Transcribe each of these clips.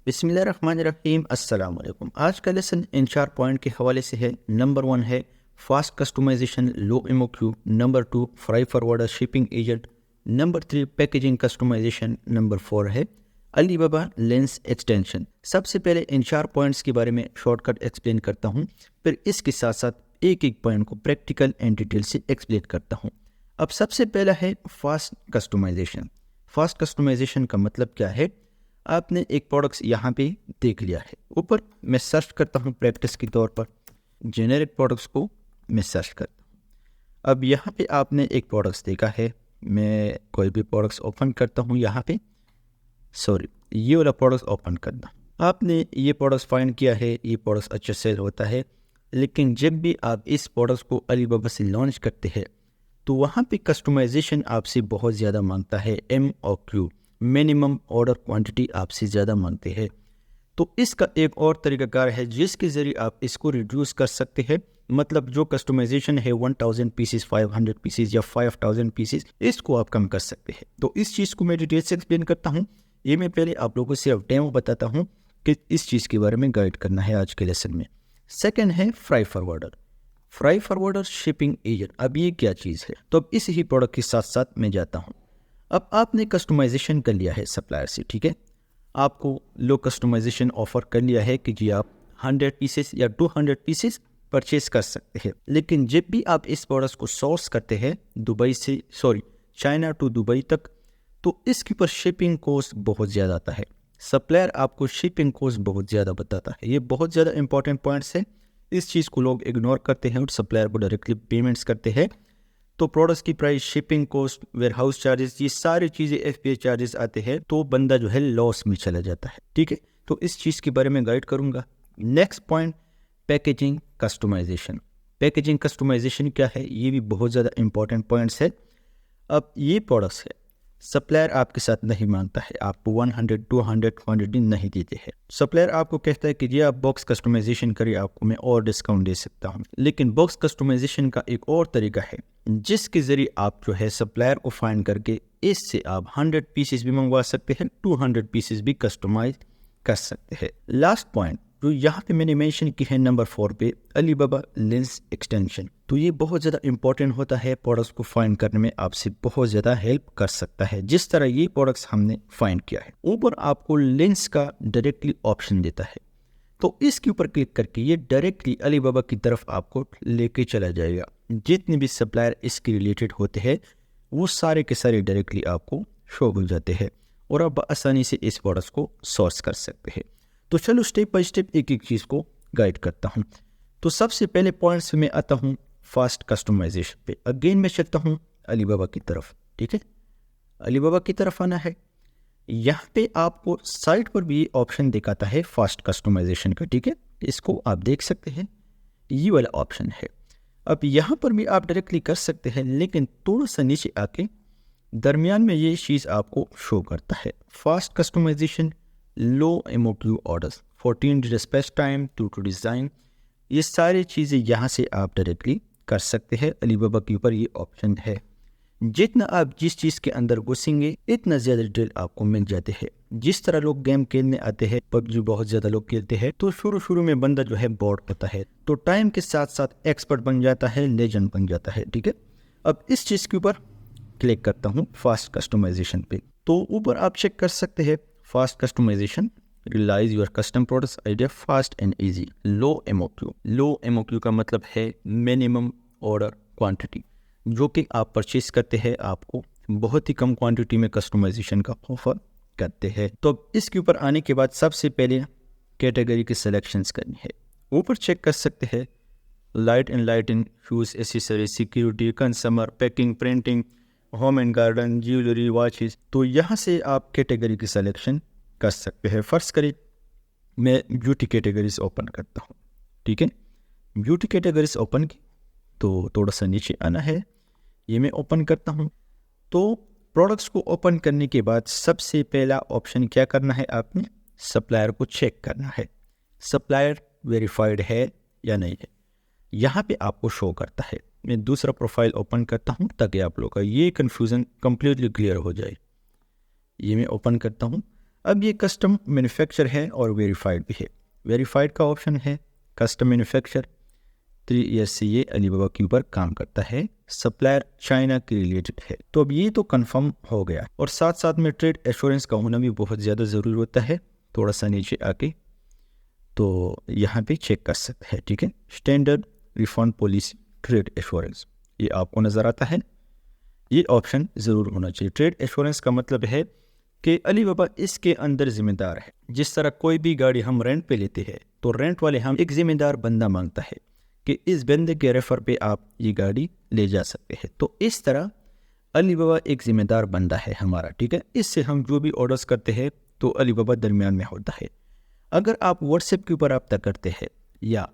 बिस्मिल्लाहिर्रहमानिर्रहीम अस्सलाम वालेकुम। आज का लेसन इन 4 पॉइंट के हवाले से है। नंबर 1 है fast customization low MOQ. Number 2 freight forwarder shipping agent. Number 3 packaging customisation. Number 4 है अलीबाबा लेंस एक्सटेंशन। सबसे पहले इन 4 पॉइंट्स के बारे में शॉर्टकट एक्सप्लेन करता हूँ, फिर इसके साथ साथ एक एक पॉइंट को प्रैक्टिकल एंड डिटेल से एक्सप्लेन करता हूँ। अब सबसे पहला है फास्ट कस्टमाइजेशन। फास्ट कस्टमाइजेशन का मतलब क्या है? आपने एक प्रोडक्ट्स यहाँ पे देख लिया है, ऊपर मैं सर्च करता हूँ प्रैक्टिस के तौर पर जेनेरिक प्रोडक्ट्स को मैं सर्च करता हूँ। अब यहाँ पे आपने एक प्रोडक्ट्स देखा है, मैं कोई भी प्रोडक्ट्स ओपन करता हूँ। यहाँ पे ये वाला प्रोडक्ट्स ओपन करना, आपने ये प्रोडक्ट्स फाइंड किया है, ये प्रोडक्ट्स अच्छा सेल होता है। लेकिन जब भी आप इस प्रोडक्ट्स को अलीबाबा से लॉन्च करते हैं तो वहाँ पे कस्टमाइजेशन आपसे बहुत ज़्यादा मांगता है। MOQ मिनिमम ऑर्डर क्वांटिटी आपसे ज़्यादा मांगते हैं। तो इसका एक और तरीकाकार है जिसके ज़रिए आप इसको रिड्यूस कर सकते हैं। मतलब जो कस्टमाइजेशन है 1000 पीसेस, 500 पीसेस या 5000 पीसेस, इसको आप कम कर सकते हैं। तो इस चीज़ को मैं डिटेल से एक्सप्लेन करता हूँ। ये मैं पहले आप लोगों से अब डेमो बताता हूँ कि इस चीज़ के बारे में गाइड करना है आज के लेसन में। सेकेंड है फ्राई फॉरवर्डर शिपिंग एजेंट। अब ये क्या चीज़ है? तो अब इस ही प्रोडक्ट के साथ साथ मैं जाता हूँ। अब आपने कस्टमाइजेशन कर लिया है सप्लायर से, ठीक है, आपको लो कस्टमाइजेशन ऑफर कर लिया है कि जी आप 100 पीसेस या 200 पीसेस परचेज कर सकते हैं। लेकिन जब भी आप इस प्रोडक्ट को सोर्स करते हैं चाइना टू दुबई तक, तो इसके ऊपर शिपिंग कॉस्ट बहुत ज़्यादा आता है। सप्लायर आपको शिपिंग कॉस्ट बहुत ज़्यादा बताता है। ये बहुत ज़्यादा इंपॉर्टेंट पॉइंट्स है, इस चीज़ को लोग इग्नोर करते हैं और सप्लायर को डायरेक्टली पेमेंट्स करते हैं। तो प्रोडक्ट्स की price, shipping cost, warehouse charges, ये सारी चीज़ें FBA चार्जेस आते हैं, तो बंदा जो है लॉस में चला जाता है। ठीक है, तो इस चीज़ के बारे में गाइड करूंगा। नेक्स्ट पॉइंट, पैकेजिंग कस्टमाइजेशन क्या है? ये भी बहुत ज़्यादा इंपॉर्टेंट पॉइंट्स है। अब ये प्रोडक्ट्स है, सप्लायर आपके साथ नहीं मांगता है, आपको 100 200 क्वान्टिटी नहीं देते हैं। सप्लायर आपको कहता है कि ये आप बॉक्स कस्टमाइजेशन करिए, आपको मैं और डिस्काउंट दे सकता हूँ। लेकिन बॉक्स कस्टमाइजेशन का एक और तरीका है जिसके ज़रिए आप जो है सप्लायर को फाइंड करके इससे आप 100 पीसेस भी मंगवा सकते हैं, 200 पीसेस भी कस्टमाइज कर सकते हैं। लास्ट पॉइंट जो यहाँ पे मैंने मेंशन की है नंबर 4 पे, अलीबाबा लेंस एक्सटेंशन। तो ये बहुत ज़्यादा इंपॉर्टेंट होता है, प्रोडक्ट्स को फाइंड करने में आपसे बहुत ज़्यादा हेल्प कर सकता है। जिस तरह ये प्रोडक्ट्स हमने फाइंड किया है, ऊपर आपको लेंस का डायरेक्टली ऑप्शन देता है, तो इसके ऊपर क्लिक करके ये डायरेक्टली अलीबाबा की तरफ आपको लेके चला जाएगा। जितने भी सप्लायर इसके रिलेटेड होते हैं वो सारे के सारे डायरेक्टली आपको शो हो जाते हैं और आप आसानी से इस प्रोडक्ट्स को सोर्स कर सकते हैं। तो चलो स्टेप बाय स्टेप एक एक चीज़ को गाइड करता हूँ। तो सबसे पहले पॉइंट्स में आता हूँ फास्ट कस्टमाइजेशन पे। अगेन मैं चलता हूँ अलीबाबा की तरफ, ठीक है, अलीबाबा की तरफ आना है। यहाँ पे आपको साइट पर भी ऑप्शन दिखाता है फास्ट कस्टमाइजेशन का, ठीक है, इसको आप देख सकते हैं, ये वाला ऑप्शन है। अब यहाँ पर भी आप डायरेक्टली कर सकते हैं, लेकिन थोड़ा सा नीचे आके दरमियान में ये चीज़ आपको शो करता है, fast customization low MOQ orders, 14 dispatch time to design. ये सारी चीज़ें यहाँ से आप डायरेक्टली कर सकते हैं। अलीबाबा के ऊपर ये ऑप्शन है। जितना आप जिस चीज़ के अंदर घुसेंगे इतना ज़्यादा डिटेल आपको मिल जाते हैं। जिस तरह लोग गेम खेलने आते हैं, PUBG बहुत ज़्यादा लोग खेलते हैं, तो शुरू में बंदा जो है बोर्ड होता है, तो टाइम के साथ साथ एक्सपर्ट बन जाता है, लेजेंड बन जाता है। ठीक है, अब इस चीज़ के ऊपर क्लिक करता हूँ फास्ट कस्टमाइजेशन पे, तो ऊपर आप चेक कर सकते हैं fast customization realise your custom products idea fast and easy. Low MOQ का मतलब है मिनिमम ऑर्डर क्वांटिटी, जो कि आप परचेज करते हैं, आपको बहुत ही कम क्वांटिटी में कस्टमाइजेशन का ऑफर करते हैं। तो इसके ऊपर आने के बाद सबसे पहले कैटेगरी की सिलेक्शंस करनी है। ऊपर चेक कर सकते हैं light in shoes, accessories, security, consumer, packing, printing, home and garden, jewellery, watches. तो यहाँ से आप कैटेगरी की सिलेक्शन कर सकते हैं। फर्स्ट करें मैं ब्यूटी कैटेगरीज ओपन करता हूँ, ठीक है, ब्यूटी कैटेगरीज ओपन की, तो थोड़ा सा नीचे आना है, ये मैं ओपन करता हूँ। तो प्रोडक्ट्स को ओपन करने के बाद सबसे पहला ऑप्शन क्या करना है, आपने सप्लायर को चेक करना है, सप्लायर वेरीफाइड है या नहीं है, यहाँ पे आपको शो करता है। मैं दूसरा प्रोफाइल ओपन करता हूँ ताकि आप लोग का ये कन्फ्यूज़न कम्प्लीटली क्लियर हो जाए। ये मैं ओपन करता हूँ। अब ये कस्टम मैन्युफैक्चर है और वेरीफाइड भी है। वेरीफाइड का ऑप्शन है कस्टम मैन्युफैक्चर, 3 ईयर्स से ये अलीबाबा के ऊपर काम करता है, सप्लायर चाइना के रिलेटेड है। तो अब ये तो कंफर्म हो गया, और साथ साथ में ट्रेड एश्योरेंस का होना भी बहुत ज़्यादा ज़रूरी होता है। थोड़ा सा नीचे आके तो यहाँ पे चेक कर सकते हैं, ठीक है। Standard refund policy trade assurance, ये आपको नज़र आता है, ये ऑप्शन ज़रूर होना चाहिए। ट्रेड एश्योरेंस का मतलब है कि अलीबाबा इसके अंदर जिम्मेदार है। जिस तरह कोई भी गाड़ी हम रेंट पे लेते हैं तो रेंट वाले हम एक जिम्मेदार बंदा मांगता है कि इस बंदे के रेफर पे आप ये गाड़ी ले जा सकते हैं, तो इस तरह अलीबाबा एक जिम्मेदार बंदा है हमारा, ठीक है। इससे हम जो भी ऑर्डर्स करते हैं तो अलीबाबा दरमियान में होता है। अगर आप व्हाट्सएप के ऊपर रब्ता करते हैं या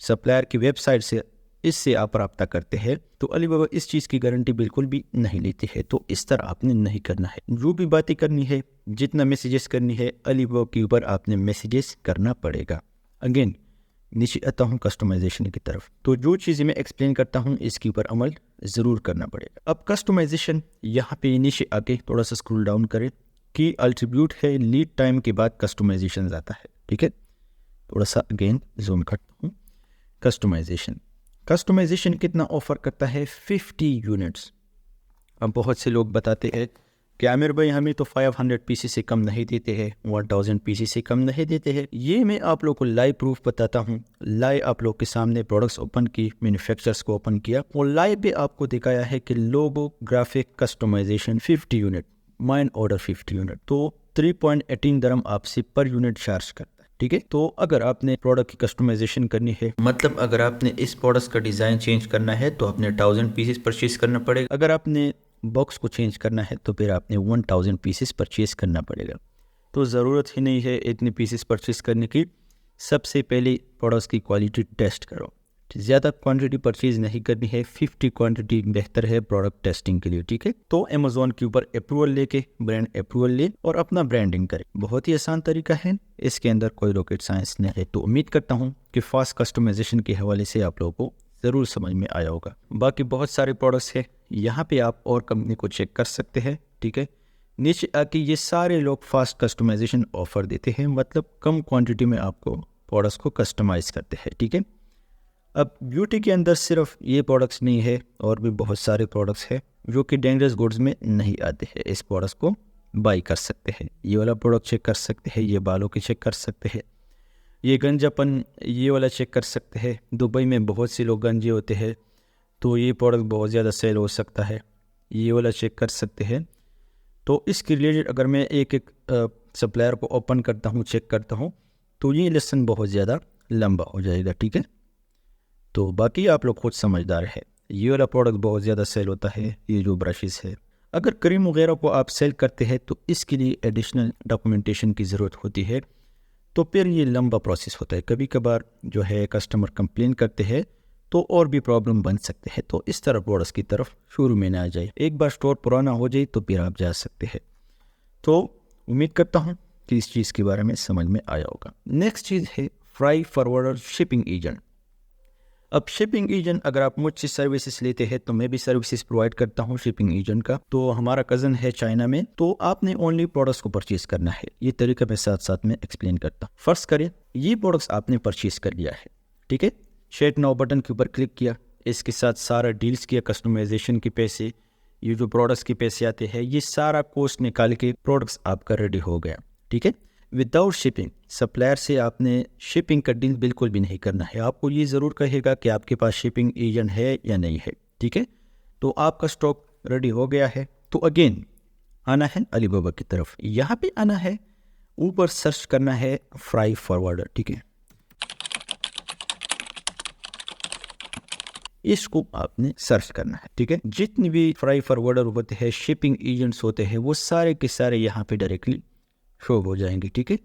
सप्लायर की वेबसाइट से इससे आप रब्ता करते हैं तो अलीबाबा इस चीज़ की गारंटी बिल्कुल भी नहीं लेती है। तो इस तरह आपने नहीं करना है। जो भी बातें करनी है, जितना मैसेजेस करनी है, अलीबाबा के ऊपर आपने मैसेजेस करना पड़ेगा। अगेन नीचे आता हूँ कस्टमाइजेशन की तरफ, तो जो चीज़ें मैं एक्सप्लेन करता हूँ इसके ऊपर अमल ज़रूर करना पड़ेगा। अब कस्टमाइजेशन यहाँ पे नीचे आके थोड़ा सा स्क्रॉल डाउन करें कि अल्ट्रीब्यूट है, लीड टाइम के बाद कस्टमाइजेशन आता है, ठीक है। थोड़ा सा अगेन जूम करता हूँ। कस्टमाइजेशन कितना ऑफर करता है? 50 यूनिट्स। अब बहुत से लोग बताते हैं कि आमिर भाई हमें तो 500 पीसी से कम नहीं देते हैं, 1000 पीसी से कम नहीं देते हैं। ये मैं आप लोग को लाइव प्रूफ बताता हूँ। लाइव आप लोग के सामने प्रोडक्ट्स ओपन की, मैन्युफैक्चरर्स को ओपन किया और लाइव पे आपको दिखाया है कि logo graphic customisation 50 unit, min order 50 unit, तो 3.18 दरम आपसे पर यूनिट चार्ज करता है, ठीक है। तो अगर आपने प्रोडक्ट की कस्टमाइजेशन करनी है, मतलब अगर आपने इस प्रोडक्ट का डिज़ाइन चेंज करना है तो आपने 1000 पीसेस परचेज करना पड़ेगा। अगर आपने बॉक्स को चेंज करना है तो फिर आपने 1000 पीसेस परचेज करना पड़ेगा। तो ज़रूरत ही नहीं है इतने पीसेस परचेज करने की। सबसे पहले प्रोडक्ट्स की क्वालिटी टेस्ट करो। ज़्यादा क्वांटिटी परचेज नहीं करनी है, 50 क्वांटिटी बेहतर है प्रोडक्ट टेस्टिंग के लिए, ठीक है। तो अमेज़ॉन के ऊपर अप्रूवल लेके, ब्रांड अप्रूवल ले और अपना ब्रांडिंग करें। बहुत ही आसान तरीका है, इसके अंदर कोई रॉकेट साइंस नहीं है। तो उम्मीद करता हूँ कि फास्ट कस्टमाइजेशन के हवाले से आप लोगों को ज़रूर समझ में आया होगा। बाकी बहुत सारे प्रोडक्ट्स हैं, यहाँ पे आप और कंपनी को चेक कर सकते हैं, ठीक है। नीचे आके ये सारे लोग फास्ट कस्टमाइजेशन ऑफर देते हैं, मतलब कम क्वांटिटी में आपको प्रोडक्ट्स को कस्टमाइज़ करते हैं, ठीक है। अब ब्यूटी के अंदर सिर्फ ये प्रोडक्ट्स नहीं है, और भी बहुत सारे प्रोडक्ट्स हैं जो कि डेंजरस गुड्स में नहीं आते हैं। इस प्रोडक्ट्स को बाई कर सकते हैं। ये वाला प्रोडक्ट चेक कर सकते हैं, ये बालों की चेक कर सकते हैं, ये गंजापन ये वाला चेक कर सकते हैं। दुबई में बहुत से लोग गंजे होते हैं तो ये प्रोडक्ट बहुत ज़्यादा सेल हो सकता है, ये वाला चेक कर सकते हैं। तो इसके रिलेटेड अगर मैं एक एक सप्लायर को ओपन करता हूँ, चेक करता हूँ, तो ये लेसन बहुत ज़्यादा लंबा हो जाएगा, ठीक है। तो बाकी आप लोग खुद समझदार है। ये वाला प्रोडक्ट बहुत ज़्यादा सेल होता है, ये जो ब्रशेस है। अगर क्रीम वगैरह को आप सेल करते हैं तो इसके लिए एडिशनल डॉक्यूमेंटेशन की ज़रूरत होती है, तो फिर ये लंबा प्रोसेस होता है। कभी कभार जो है कस्टमर कंप्लेन करते हैं तो और भी प्रॉब्लम बन सकते हैं। तो इस तरह प्रोडक्ट्स की तरफ शुरू में ना आ जाए, एक बार स्टोर पुराना हो जाए तो फिर आप जा सकते हैं। तो उम्मीद करता हूँ कि इस चीज़ के बारे में समझ में आया होगा। नेक्स्ट चीज़ है फ्राई फॉरवर्डर शिपिंग एजेंट। अब शिपिंग एजेंट अगर आप मुझसे सर्विसेज लेते हैं तो मैं भी सर्विसेज प्रोवाइड करता हूँ शिपिंग एजेंट का। तो हमारा कज़न है चाइना में, तो आपने ओनली प्रोडक्ट्स को परचेज करना है। ये तरीका मैं साथ साथ में एक्सप्लेन करता हूँ। फर्स्ट करें, ये प्रोडक्ट्स आपने परचेज कर लिया है, ठीक है। शेयर नाउ बटन के ऊपर क्लिक किया, इसके साथ सारा डील्स किया, कस्टमाइजेशन के पैसे, ये जो प्रोडक्ट्स के पैसे आते हैं, ये सारा कॉस्ट निकाल के प्रोडक्ट्स आपका रेडी हो गया, ठीक है। विदाउट शिपिंग सप्लायर से आपने शिपिंग का डील बिल्कुल भी नहीं करना है। आपको ये ज़रूर कहेगा कि आपके पास शिपिंग एजेंट है या नहीं है, ठीक है। तो आपका स्टॉक रेडी हो गया है, तो अगेन आना है अलीबाबा की तरफ। यहाँ पे आना है, ऊपर सर्च करना है फ्राई फॉरवर्डर, ठीक है। इसको आपने सर्च करना है, ठीक है। जितने भी फ्राई फॉरवर्डर होते हैं, शिपिंग एजेंट्स होते हैं, वो सारे के सारे यहाँ पे डायरेक्टली शो हो जाएंगे, ठीक है।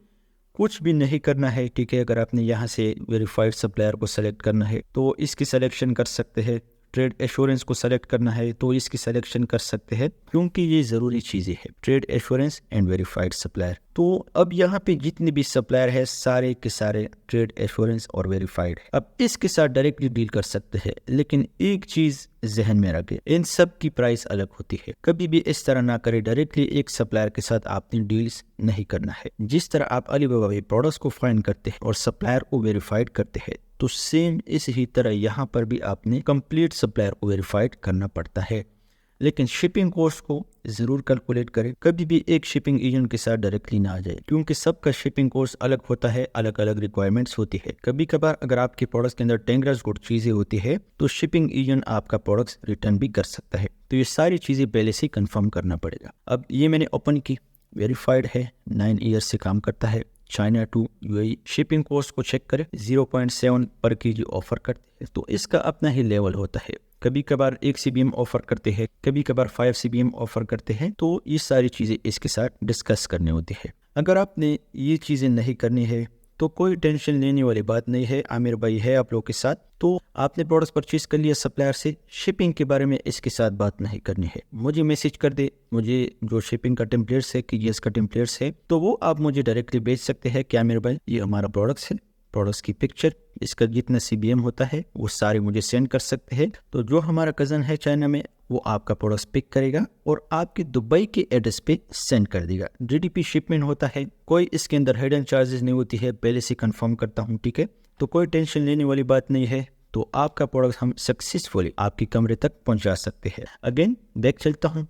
कुछ भी नहीं करना है, ठीक है। अगर आपने यहाँ से वेरीफाइड सप्लायर को सेलेक्ट करना है तो इसकी सिलेक्शन कर सकते हैं, ट्रेड एश्योरेंस को सेलेक्ट करना है तो इसकी सिलेक्शन कर सकते हैं, क्योंकि ये ज़रूरी चीज़ें हैं, trade assurance and verified supplier. तो अब यहाँ पे जितने भी सप्लायर है सारे के सारे ट्रेड एश्योरेंस और वेरीफाइड है। अब इसके साथ डायरेक्टली डील कर सकते हैं, लेकिन एक चीज़ जहन में रखें, इन सब की प्राइस अलग होती है। कभी भी इस तरह ना करें, डायरेक्टली एक सप्लायर के साथ आपने डील्स नहीं करना है। जिस तरह आप अलीबाबा पे प्रोडक्ट्स को फाइंड करते हैं और सप्लायर को वेरीफाइड करते हैं, तो सेम इसी तरह यहाँ पर भी आपने कंप्लीट सप्लायर को वेरीफाइड करना पड़ता है। लेकिन शिपिंग कॉस्ट को ज़रूर कैलकुलेट करें, कभी भी एक शिपिंग एजेंट के साथ डायरेक्टली ना आ जाए, क्योंकि सबका शिपिंग कॉस्ट अलग होता है, अलग अलग रिक्वायरमेंट्स होती है। कभी कभार अगर आपके प्रोडक्ट्स के अंदर टेंगरस गुड चीज़ें होती है तो शिपिंग एजेंट आपका प्रोडक्ट्स रिटर्न भी कर सकता है। तो ये सारी चीज़ें पहले से कंफर्म करना पड़ेगा। अब ये मैंने ओपन की, वेरीफाइड है, 9 ईयर्स से काम करता है, China to UAE. Shipping cost को चेक करें, 0.7 पर केजी ऑफर करते हैं, तो इसका अपना ही लेवल होता है। कभी कभार 1 CBM ऑफर करते हैं, कभी कभार 5 CBM ऑफर करते हैं, तो ये सारी चीज़ें इसके साथ डिस्कस करनी होती है। अगर आपने ये चीज़ें नहीं करनी है तो कोई टेंशन लेने वाली बात नहीं है, आमिर भाई है आप लोग के साथ। तो आपने प्रोडक्ट्स परचेज कर लिया सप्लायर से, शिपिंग के बारे में इसके साथ बात नहीं करनी है। मुझे मैसेज कर दे, मुझे जो शिपिंग का टेम्पलेट्स है कि ये इसका टेम्पलेट्स है, तो वो आप मुझे डायरेक्टली भेज सकते हैं कि आमिर भाई ये हमारा प्रोडक्ट्स है, प्रोडक्ट्स की पिक्चर, इसका जितना CBM होता है वो सारे मुझे सेंड कर सकते हैं। तो जो हमारा कज़न है चाइना में, वो आपका प्रोडक्ट्स पिक करेगा और आपके दुबई के एड्रेस पे सेंड कर देगा। DDP शिपमेंट होता है, कोई इसके अंदर हिडन चार्जेस नहीं होती है, पहले से कंफर्म करता हूँ, ठीक है। तो कोई टेंशन लेने वाली बात नहीं है। तो आपका प्रोडक्ट हम सक्सेसफुली आपके कमरे तक पहुँचा सकते हैं। अगेन बैक चलता हूँ,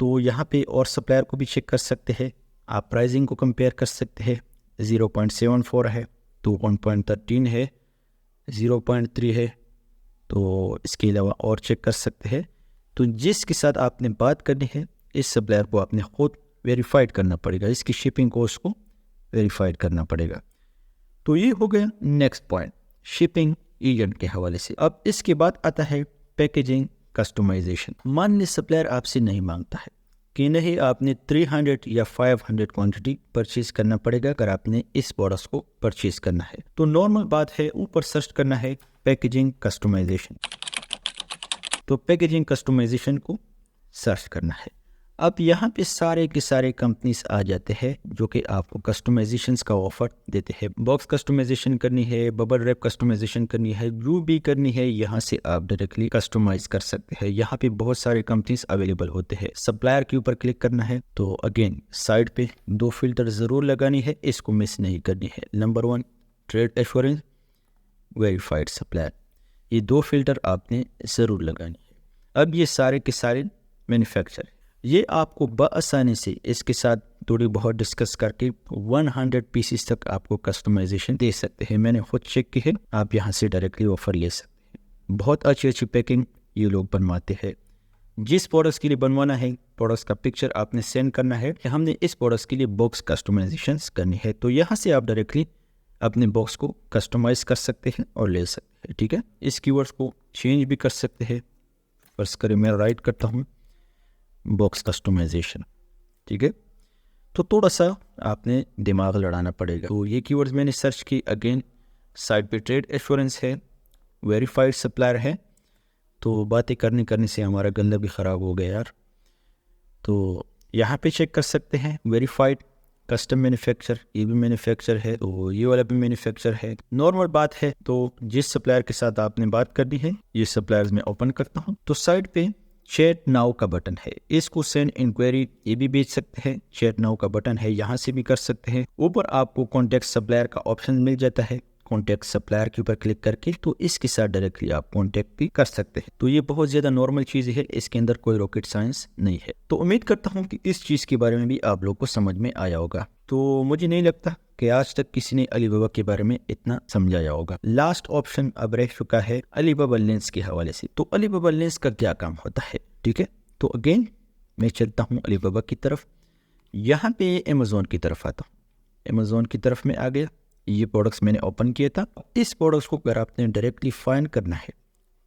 तो यहाँ पे और सप्लायर को भी चेक कर सकते हैं, आप प्राइसिंग को कंपेयर कर सकते हैं। 0.74 है, तो 1.13 है, 0.3 है, तो इसके अलावा और चेक कर सकते हैं। तो जिसके साथ आपने बात करनी है, इस सप्लायर को आपने खुद वेरीफाइड करना पड़ेगा, इसकी शिपिंग कॉस्ट को वेरीफाइड करना पड़ेगा। तो ये हो गया नेक्स्ट पॉइंट शिपिंग एजेंट के हवाले से। अब इसके बाद आता है पैकेजिंग कस्टमाइजेशन। मान ली सप्लायर आपसे नहीं मांगता है कि नहीं आपने 300 या 500 क्वांटिटी परचेज करना पड़ेगा अगर आपने इस प्रोडक्ट को परचेज करना है। तो नॉर्मल बात है, ऊपर सर्च करना है पैकेजिंग कस्टमाइजेशन, तो पैकेजिंग कस्टमाइजेशन को सर्च करना है। अब यहाँ पे सारे के सारे कंपनीज आ जाते हैं जो कि आपको कस्टमाइजेशंस का ऑफर देते हैं। बॉक्स कस्टमाइजेशन करनी है, बबल रैप कस्टमाइजेशन करनी है, जो भी करनी है, यहाँ से आप डायरेक्टली कस्टमाइज कर सकते हैं। यहाँ पे बहुत सारे कंपनीज अवेलेबल होते हैं। सप्लायर के ऊपर क्लिक करना है, तो अगेन साइड पे 2 फिल्टर ज़रूर लगानी है, इसको मिस नहीं करनी है। Number 1 trade assurance, verified supplier, ये 2 फिल्टर आपने ज़रूर लगानी है। अब ये सारे के सारे मैन्युफैक्चर, ये आपको बआसानी से इसके साथ थोड़ी बहुत डिस्कस करके 100 पीसेस तक आपको कस्टमाइजेशन दे सकते हैं। मैंने खुद चेक की है, आप यहाँ से डायरेक्टली ऑफर ले सकते हैं। बहुत अच्छी अच्छी पैकिंग ये लोग बनवाते हैं। जिस प्रोडक्ट्स के लिए बनवाना है, प्रोडक्ट्स का पिक्चर आपने सेंड करना है कि हमने इस प्रोडक्ट्स के लिए बॉक्स कस्टमाइजेशन करनी है, तो यहाँ से आप डायरेक्टली अपने बॉक्स को कस्टमाइज कर सकते हैं और ले सकते हैं, ठीक है। इस कीवर्ड्स को चेंज भी कर सकते हैं। फर्ज करें मैं राइट करता हूँ बॉक्स कस्टमाइजेशन, ठीक है। तो थोड़ा सा आपने दिमाग लड़ाना पड़ेगा। तो ये कीवर्ड्स मैंने सर्च की। अगेन साइड पे ट्रेड एश्योरेंस है, वेरीफाइड सप्लायर है। तो बातें करने से हमारा गला भी ख़राब हो गया यार। तो यहाँ पे चेक कर सकते हैं वेरीफाइड कस्टम मैन्युफैक्चर, ये भी मैन्युफैक्चर है, तो ये वाला भी मैन्युफैक्चर है। नॉर्मल बात है, तो जिस सप्लायर के साथ आपने बात करनी है, ये सप्लायर्स मैं ओपन करता हूँ। तो साइड पे चैट नाउ का बटन है, इसको सेंड इंक्वायरी ये भी भेज सकते हैं। चैट नाउ का बटन है, यहाँ से भी कर सकते हैं। ऊपर आपको कॉन्टैक्ट सप्लायर का ऑप्शन मिल जाता है, कॉन्टैक्ट सप्लायर के ऊपर क्लिक करके तो इसके साथ डायरेक्टली आप कॉन्टैक्ट भी कर सकते हैं। तो ये बहुत ज़्यादा नॉर्मल चीज़ है, इसके अंदर कोई रॉकेट साइंस नहीं है। तो उम्मीद करता हूँ कि इस चीज़ के बारे में भी आप लोग को समझ में आया होगा। तो मुझे नहीं लगता कि आज तक किसी ने अलीबाबा के बारे में इतना समझाया होगा। लास्ट ऑप्शन अब रह चुका है अलीबाबा लेंस के हवाले से। तो अलीबाबा लेंस का क्या काम होता है, ठीक है। तो अगेन मैं चलता हूँ अलीबाबा की तरफ, यहाँ पे अमेज़ॉन की तरफ आता हूँ। अमेज़ॉन की तरफ में आ गया, ये प्रोडक्ट्स मैंने ओपन किया था। इस प्रोडक्ट्स को अगर आपने डायरेक्टली फाइंड करना है,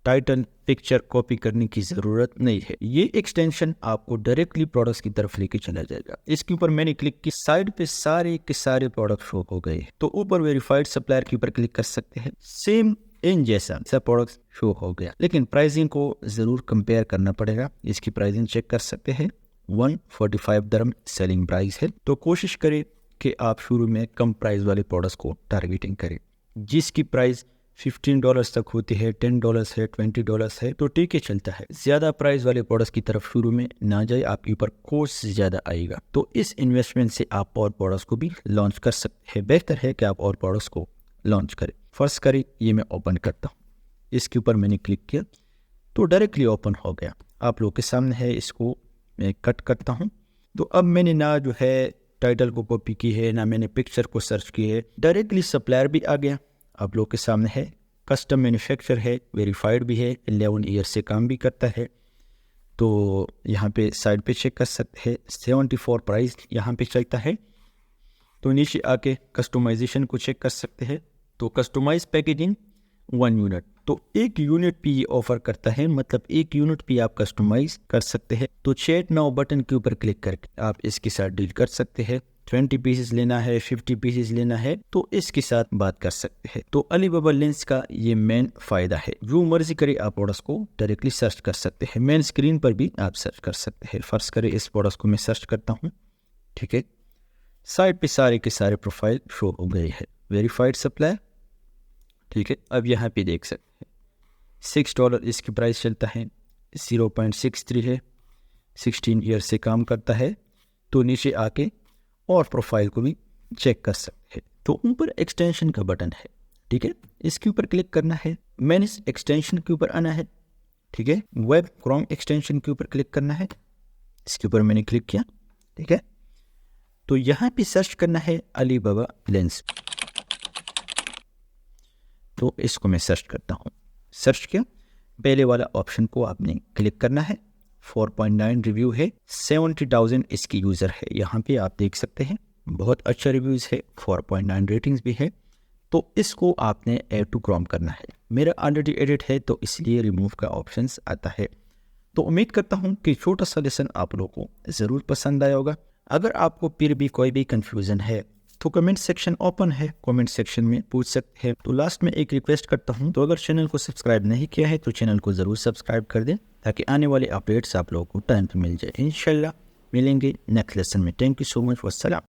टाइटल पिक्चर कॉपी करने की ज़रूरत नहीं है। ये एक्सटेंशन आपको डायरेक्टली प्रोडक्ट्स की तरफ लेके चला जाएगा। इसके ऊपर मैंने क्लिक की, साइड पे सारे के सारे प्रोडक्ट शो हो गए। तो ऊपर वेरीफाइड सप्लायर के ऊपर क्लिक कर सकते हैं। सेम इन जैसा प्रोडक्ट शो हो गया, लेकिन प्राइसिंग को ज़रूर कंपेयर करना पड़ेगा। इसकी प्राइसिंग चेक कर सकते हैं, 145 दरम सेलिंग प्राइस है। तो कोशिश करें कि आप शुरू में कम प्राइस वाले प्रोडक्ट्स को टारगेटिंग करें। जिसकी प्राइस $15 तक होती है, $10 है, $20 है, तो ठीक है, चलता है। ज़्यादा प्राइस वाले प्रोडक्ट्स की तरफ शुरू में ना जाए, आपके ऊपर कॉस्ट ज़्यादा आएगा। तो इस इन्वेस्टमेंट से आप और प्रोडक्ट्स को भी लॉन्च कर सकते हैं। बेहतर है कि आप और प्रोडक्ट्स को लॉन्च करें। फर्स्ट करें, ये मैं ओपन करता हूँ, इसके ऊपर मैंने क्लिक किया तो डायरेक्टली ओपन हो गया, आप लोग के सामने है। इसको मैं कट करता हूँ। तो अब मैंने ना जो है टाइटल को कॉपी की है, ना मैंने पिक्चर को सर्च की है, डायरेक्टली सप्लायर भी आ गया आप लोग के सामने है। कस्टम मैन्युफैक्चर है, वेरीफाइड भी है, 11 ईयर से काम भी करता है। तो यहाँ पे साइड पे चेक कर सकते हैं, 74 प्राइस यहाँ पे चलता है। तो नीचे आके कस्टमाइजेशन को चेक कर सकते हैं। तो कस्टमाइज पैकेजिंग 1 यूनिट, तो 1 यूनिट पे ये ऑफर करता है, मतलब 1 यूनिट पे आप कस्टमाइज कर सकते हैं। तो चैट नाउ बटन के ऊपर क्लिक करके आप इसके साथ डील कर सकते हैं। 20 पीसेस लेना है, 50 पीसेस लेना है, तो इसके साथ बात कर सकते हैं। तो अलीबाबा लेंस का ये मेन फायदा है, जो मर्जी करे आप प्रोडक्ट्स को डायरेक्टली सर्च कर सकते हैं। मेन स्क्रीन पर भी आप सर्च कर सकते हैं। फर्स्ट करें, इस प्रोडक्ट्स को मैं सर्च करता हूँ, ठीक है। साइड पे सारे के सारे प्रोफाइल शो हो गए हैं, वेरीफाइड सप्लायर, ठीक है। अब यहाँ पे देख सकते हैं $6 इसकी प्राइस चलता है, 0.63 है, 16 ईयर से काम करता है। तो नीचे आके और प्रोफाइल को भी चेक कर सकते हैं। तो ऊपर एक्सटेंशन का बटन है, ठीक है, इसके ऊपर क्लिक करना है। मैनेज एक्सटेंशन के ऊपर आना है, ठीक है। वेब क्रोम एक्सटेंशन के ऊपर क्लिक करना है, इसके ऊपर मैंने क्लिक किया, ठीक है। तो यहाँ पे सर्च करना है अलीबाबा लेंस, तो इसको मैं सर्च करता हूँ। सर्च किया, पहले वाला ऑप्शन को आपने क्लिक करना है। 4.9 रिव्यू है, 70,000 इसकी यूज़र है। यहाँ पे आप देख सकते हैं बहुत अच्छा रिव्यूज़ है, 4.9 रेटिंग्स भी है। तो इसको आपने ऐड टू क्रोम करना है। मेरा ऑलरेडी एडिट है, तो इसलिए रिमूव का ऑप्शंस आता है। तो उम्मीद करता हूँ कि छोटा सा लेसन आप लोगों को ज़रूर पसंद आया होगा। अगर आपको फिर भी कोई भी कन्फ्यूज़न है तो कमेंट सेक्शन ओपन है, कमेंट सेक्शन में पूछ सकते हैं। तो लास्ट में एक रिक्वेस्ट करता हूं, तो अगर चैनल को सब्सक्राइब नहीं किया है तो चैनल को ज़रूर सब्सक्राइब कर दें, ताकि आने वाले अपडेट्स आप लोगों को टाइम पर मिल जाए। इंशाल्लाह मिलेंगे नेक्स्ट लेसन में। Thank you so much, वस्सलाम।